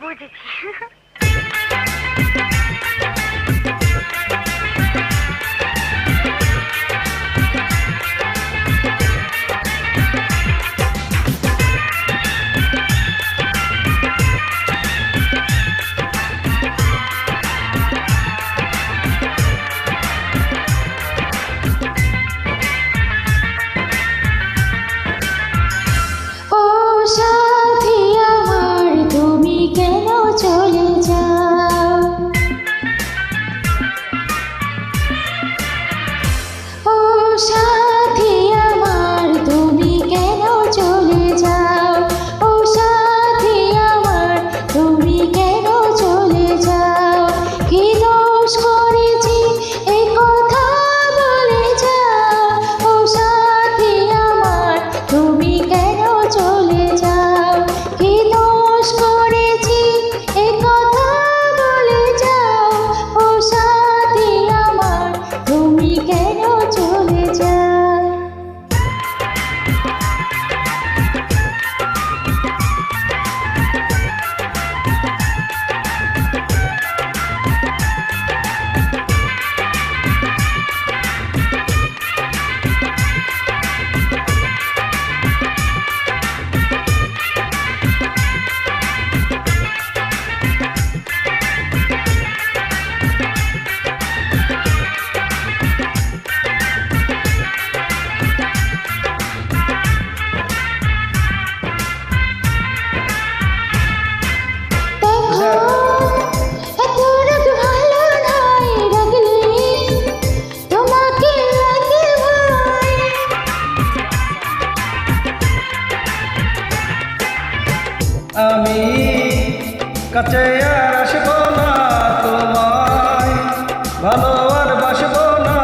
বুঝেছি। ও সাথী আমার, তুমি কেন চলে যাও? ও সাথী আমার, তুমি কেন চলে যাও? ও সাথী আমার, তুমি কেন চলে যাও? কি দোষ করেছি এ কথা বলে যাও? ও সাথী আমার, তুমি কেন চলে যাও? কি দোষ করেছি এ কথা বলে যাও? ও সাথী আমার, তুমি কেন চলে যাও? আমি কাছে আর আসবো না, তোমায় ভালো আর বাসবো না।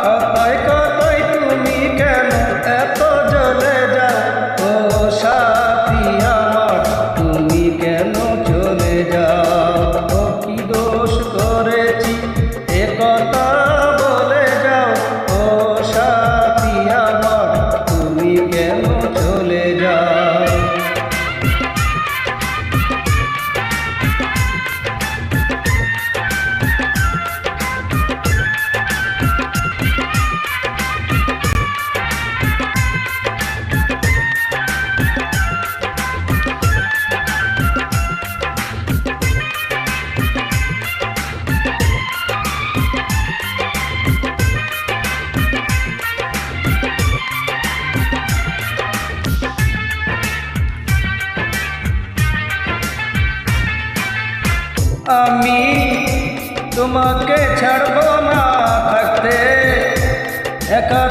কথায় কথায় তুমি কেন এত জ্বলে যাও? ও সাথী আমার, তুমি কেন চলে যাও? ও কি দোষ করেছি এ কথা বলে যাও? ও সাথী আমার, তুমি কেন চলে যাও? আমি তোমাকে ছাড়বো না, থাকতে একা